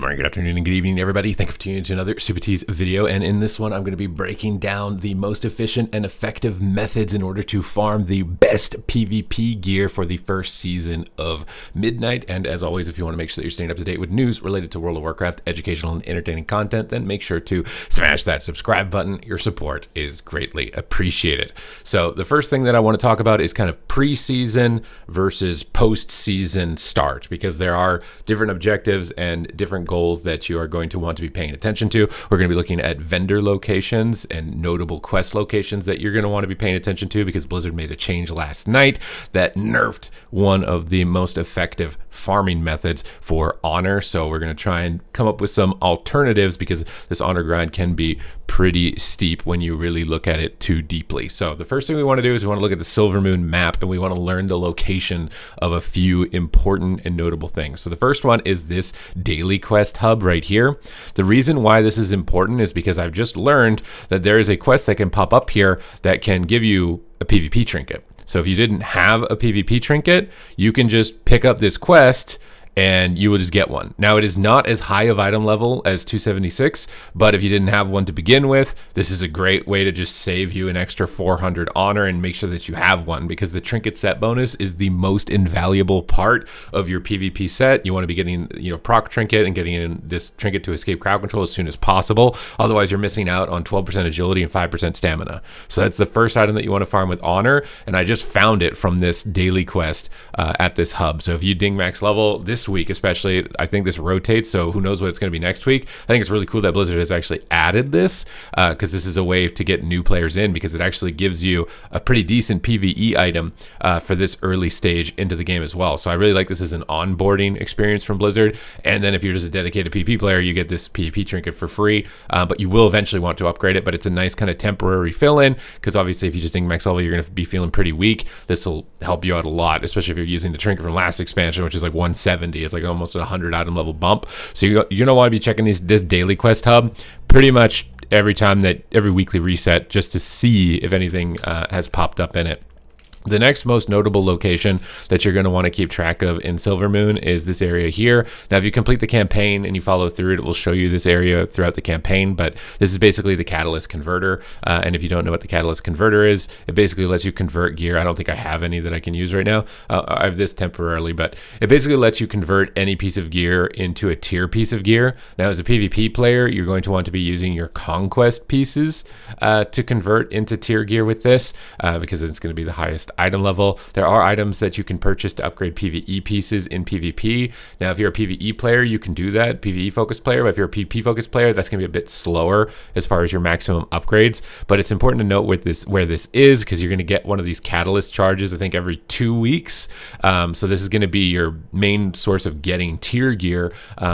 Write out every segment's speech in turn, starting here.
morning, good afternoon, and good evening, everybody. Thank you for tuning into another Supatease video. And in this one, I'm going to be breaking down the most efficient and effective methods in order to farm the best PvP gear for the first season of Midnight. And as always, if you want to make sure that you're staying up to date with news related to World of Warcraft, educational and entertaining content, then make sure to smash that subscribe button. Your support is greatly appreciated. So the first thing that I want to talk about is kind of pre-season versus post-season start, because there are different objectives and different goals that you are going to want to be paying attention to. We're going to be looking at vendor locations and notable quest locations that you're going to want to be paying attention to, because Blizzard made a change last night that nerfed one of the most effective farming methods for honor. So we're going to try and come up with some alternatives, because this honor grind can be pretty steep when you really look at it too deeply. So the first thing we want to do is we want to look at the Silvermoon map, and we want to learn the location of a few important and notable things. So the first one is this daily quest hub right here. The reason why this is important is because I've just learned that there is a quest that can pop up here that can give you a PvP trinket. So if you didn't have a PvP trinket, you can just pick up this quest and you will just get one. Now, it is not as high of item level as 276, but if you didn't have one to begin with, this is a great way to just save you an extra 400 honor and make sure that you have one, because the trinket set bonus is the most invaluable part of your PvP set. You want to be getting, proc trinket and getting in this trinket to escape crowd control as soon as possible. Otherwise, you're missing out on 12% agility and 5% stamina. So that's the first item that you want to farm with honor, and I just found it from this daily quest at this hub. So if you ding max level this week, especially, I think this rotates, so who knows what it's going to be next week. I think it's really cool that Blizzard has actually added this, because this is a way to get new players in, because it actually gives you a pretty decent PvE item for this early stage into the game as well. So I really like this as an onboarding experience from Blizzard. And then if you're just a dedicated PvP player, you get this PvP trinket for free, but you will eventually want to upgrade it. But it's a nice kind of temporary fill-in, because obviously if you just ding max level, you're going to be feeling pretty weak. This will help you out a lot, especially if you're using the trinket from last expansion, which is like 170. It's like almost a 100 item level bump. So you're going to want to be checking this daily quest hub pretty much every weekly reset, just to see if anything has popped up in it. The next most notable location that you're going to want to keep track of in Silvermoon is this area here. Now, if you complete the campaign and you follow through it will show you this area throughout the campaign, but this is basically the Catalyst Converter. And if you don't know what the Catalyst Converter is, it basically lets you convert gear. I don't think I have any that I can use right now. I have this temporarily, but it basically lets you convert any piece of gear into a tier piece of gear. Now, as a PvP player, you're going to want to be using your Conquest pieces to convert into tier gear with this, because it's going to be the highest item level. There are items that you can purchase to upgrade PvE pieces in PvP. Now, if you're a PvE player, you can do that, PvE focused player. But if you're a PvP focused player, that's going to be a bit slower as far as your maximum upgrades. But it's important to note with this where this is, because you're going to get one of these catalyst charges, I think, every 2 weeks. So this is going to be your main source of getting tier gear.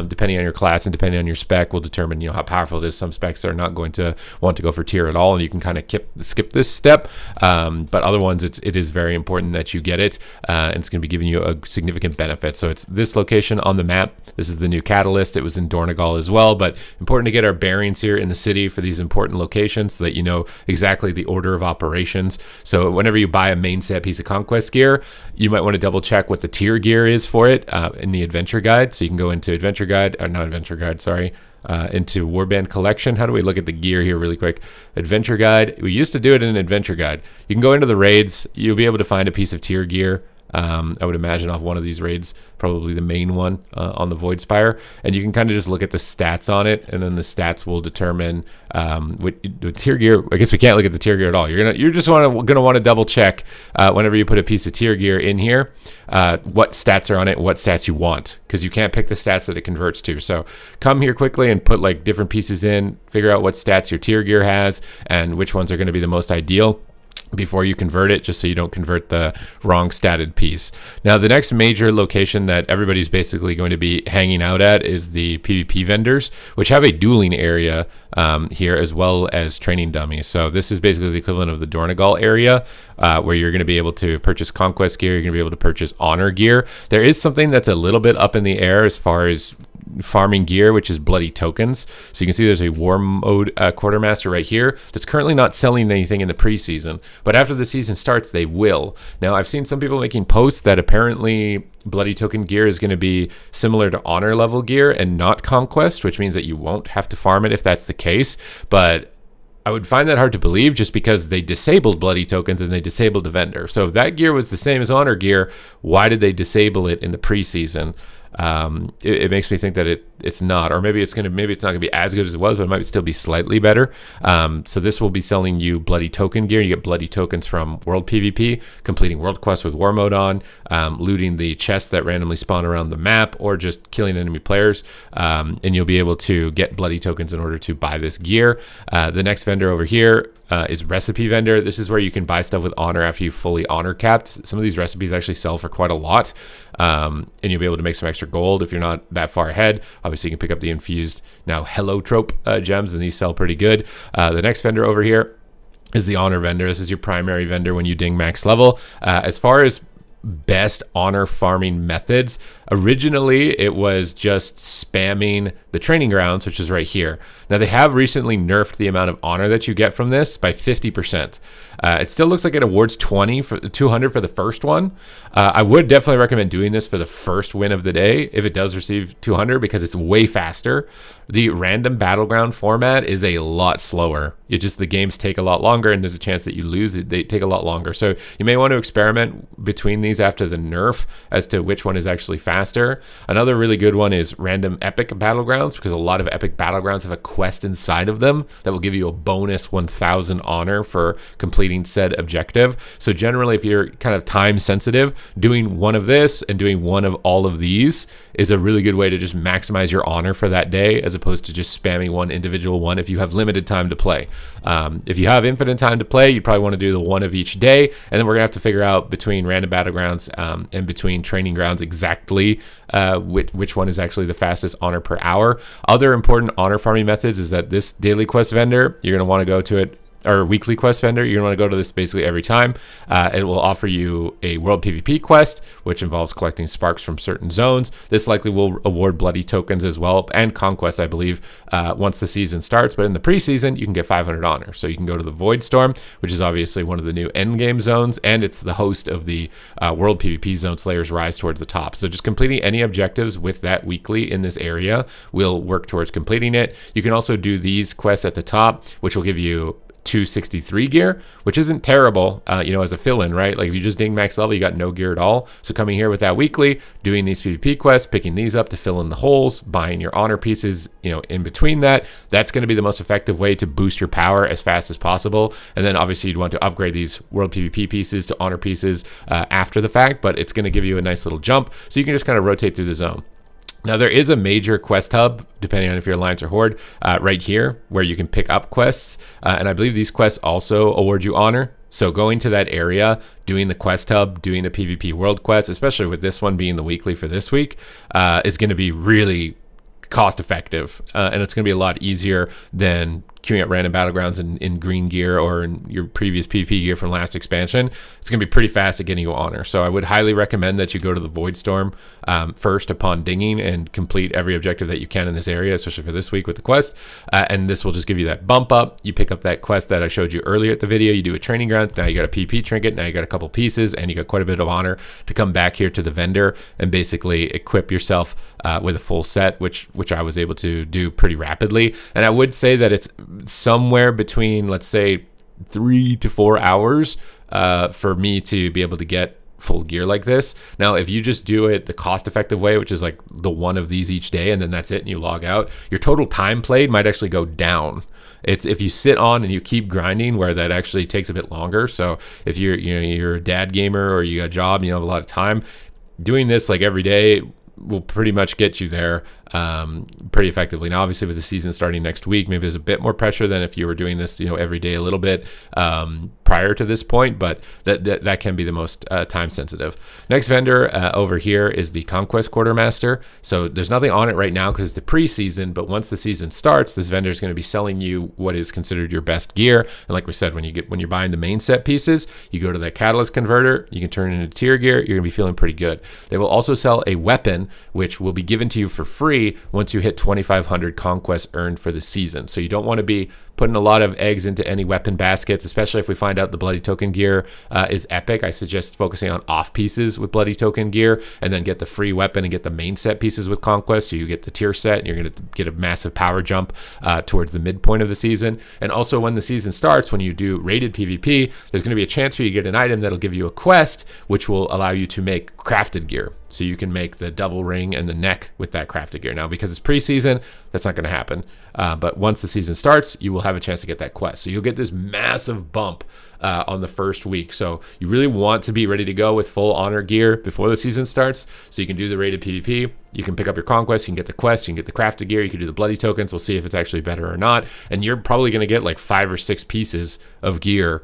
Depending on your class and depending on your spec will determine how powerful it is. Some specs are not going to want to go for tier at all, and you can kind of skip this step. But other ones, it is very important that you get it, and it's going to be giving you a significant benefit. So it's this location on the map. This is the new catalyst. It was in Dornegal as well, but important to get our bearings here in the city for these important locations so that you know exactly the order of operations. So whenever you buy a main set piece of Conquest gear, you might want to double check what the tier gear is for it in the adventure guide. So you can go into into Warband Collection. How do we look at the gear here really quick? Adventure Guide. We used to do it in an Adventure Guide. You can go into the raids. You'll be able to find a piece of tier gear. I would imagine off one of these raids, probably the main one on the Void Spire, and you can kind of just look at the stats on it, and then the stats will determine what tier gear. I guess we can't look at the tier gear at all. You're just gonna want to double check whenever you put a piece of tier gear in here, what stats are on it, and what stats you want, because you can't pick the stats that it converts to. So come here quickly and put like different pieces in, figure out what stats your tier gear has, and which ones are going to be the most ideal before you convert it, just so you don't convert the wrong statted piece. Now, the next major location that everybody's basically going to be hanging out at is the PvP vendors, which have a dueling area here, as well as training dummies. So this is basically the equivalent of the Dornegal area, where you're going to be able to purchase Conquest gear, you're going to be able to purchase Honor gear. There is something that's a little bit up in the air as far as farming gear, which is bloody tokens. So you can see there's a war mode quartermaster right here that's currently not selling anything in the preseason, but after the season starts, they will. Now, I've seen some people making posts that apparently bloody token gear is going to be similar to honor level gear and not conquest, which means that you won't have to farm it if that's the case. But I would find that hard to believe just because they disabled bloody tokens and they disabled the vendor. So if that gear was the same as honor gear, why did they disable it in the preseason? It makes me think that it's not, or maybe it's not gonna be as good as it was, but it might still be slightly better. So this will be selling you bloody token gear. You get bloody tokens from world PvP, completing world quests with war mode on, looting the chests that randomly spawn around the map, or just killing enemy players, and you'll be able to get bloody tokens in order to buy this gear. The next vendor over here is recipe vendor. This is where you can buy stuff with honor after you fully honor capped. Some of these recipes actually sell for quite a lot, and you'll be able to make some extra gold if you're not that far ahead. Obviously, you can pick up the infused now heliotrope gems, and these sell pretty good. The next vendor over here is the honor vendor. This is your primary vendor when you ding max level. As far as best honor farming methods, originally it was just spamming the training grounds, which is right here. Now they have recently nerfed the amount of honor that you get from this by 50%. It still looks like it awards 200 for the first one. I would definitely recommend doing this for the first win of the day if it does receive 200, because it's way faster. The random battleground format is a lot slower. The games take a lot longer, and there's a chance that you lose. They take a lot longer. So you may want to experiment between these after the nerf as to which one is actually faster. Another really good one is random epic battlegrounds, because a lot of epic battlegrounds have a quest inside of them that will give you a bonus 1,000 honor for completing said objective. So generally, if you're kind of time sensitive, doing one of this and doing one of all of these is a really good way to just maximize your honor for that day, as opposed to just spamming one individual one if you have limited time to play. If you have infinite time to play, you probably want to do the one of each day, and then we're gonna have to figure out between random battlegrounds and between training grounds exactly which one is actually the fastest honor per hour. Other important honor farming methods is that this daily quest vendor, you're gonna want to go to it, or weekly quest vendor, you're going to go to this basically every time. It will offer you a world PvP quest, which involves collecting sparks from certain zones. This likely will award bloody tokens as well, and conquest, I believe, once the season starts. But in the preseason, you can get 500 honor. So you can go to the Void Storm, which is obviously one of the new endgame zones, and it's the host of the world PvP zone, Slayer's Rise, towards the top. So just completing any objectives with that weekly in this area will work towards completing it. You can also do these quests at the top, which will give you 263 gear, which isn't terrible, as a fill-in, right? Like if you just ding max level, you got no gear at all. So coming here with that weekly, doing these PvP quests, picking these up to fill in the holes, buying your honor pieces, in between that's going to be the most effective way to boost your power as fast as possible. And then obviously you'd want to upgrade these world PvP pieces to honor pieces after the fact, but it's going to give you a nice little jump. So you can just kind of rotate through the zone. Now, there is a major quest hub, depending on if you're Alliance or Horde, right here, where you can pick up quests. And I believe these quests also award you honor. So going to that area, doing the quest hub, doing the PvP world quest, especially with this one being the weekly for this week, is going to be really cost effective. And it's going to be a lot easier than queuing at random battlegrounds in green gear or in your previous PvP gear from last expansion. It's going to be pretty fast at getting you honor. So I would highly recommend that you go to the Void Storm first upon dinging and complete every objective that you can in this area, especially for this week with the quest. And this will just give you that bump up. You pick up that quest that I showed you earlier at the video. You do a training ground. Now you got a PP trinket. Now you got a couple pieces, and you got quite a bit of honor to come back here to the vendor and basically equip yourself with a full set, which I was able to do pretty rapidly. And I would say that it's somewhere between, let's say, 3 to 4 hours for me to be able to get full gear like this. Now, if you just do it the cost-effective way, which is like the one of these each day, and then that's it, and you log out, your total time played might actually go down. It's if you sit on and you keep grinding, where that actually takes a bit longer. So if you're a dad gamer or you got a job, you have a lot of time, doing this like every day will pretty much get you there pretty effectively. Now, obviously, with the season starting next week, maybe there's a bit more pressure than if you were doing this, every day a little bit prior to this point, but that can be the most time sensitive. Next vendor over here is the Conquest Quartermaster. So there's nothing on it right now because it's the preseason, but once the season starts, this vendor is going to be selling you what is considered your best gear. And like we said, when you're buying the main set pieces, you go to that catalyst converter, you can turn it into tier gear, you're going to be feeling pretty good. They will also sell a weapon, which will be given to you for free free once you hit 2,500 Conquest earned for the season. So you don't want to be putting a lot of eggs into any weapon baskets, especially if we find out the Bloody Token gear is epic. I suggest focusing on off pieces with Bloody Token gear, and then get the free weapon and get the main set pieces with Conquest. So you get the tier set, and you're going to get a massive power jump towards the midpoint of the season. And also when the season starts, when you do rated PvP, there's going to be a chance for you to get an item that'll give you a quest, which will allow you to make crafted gear. So you can make the double ring and the neck with that crafted gear. Now, because it's preseason, that's not going to happen. But once the season starts, you will have a chance to get that quest. So you'll get this massive bump on the first week. So you really want to be ready to go with full honor gear before the season starts. So you can do the rated PvP. You can pick up your Conquest. You can get the quest. You can get the crafted gear. You can do the bloody tokens. We'll see if it's actually better or not. And you're probably going to get like 5 or 6 pieces of gear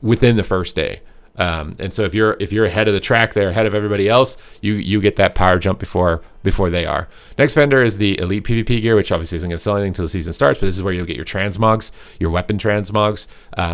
within the first day. And so if you're ahead of the track there, ahead of everybody else, you get that power jump before they are. Next vendor is the elite PvP gear, which obviously isn't going to sell anything until the season starts, but this is where you'll get your transmogs, your weapon transmogs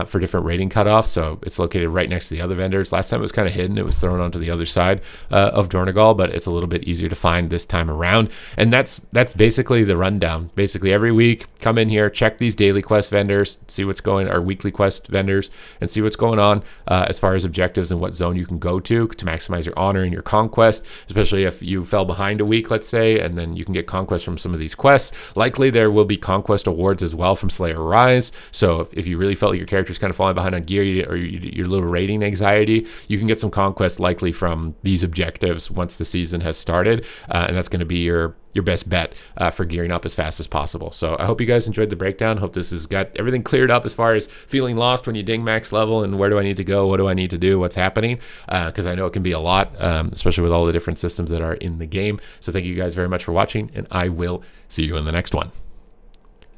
for different rating cutoffs. So it's located right next to the other vendors. Last time it was kind of hidden. It was thrown onto the other side of Dornegal, but it's a little bit easier to find this time around. And that's basically the rundown. Basically every week, come in here, check these daily quest vendors, see what's going, or weekly quest vendors, and see what's going on as far as objectives and what zone you can go to maximize your honor and your conquest, especially if you fell behind a week, let's say, and then you can get conquest from some of these quests. Likely there will be conquest awards as well from Slayer Rise. So if you really felt like your character's kind of falling behind on gear, or your little rating anxiety, you can get some conquest likely from these objectives once the season has started, and that's going to be your best bet for gearing up as fast as possible. So I hope you guys enjoyed the breakdown. Hope this has got everything cleared up as far as feeling lost when you ding max level and where do I need to go, what do I need to do, what's happening, because I know it can be a lot, especially with all the different systems that are in the game. So thank you guys very much for watching, and I will see you in the next one.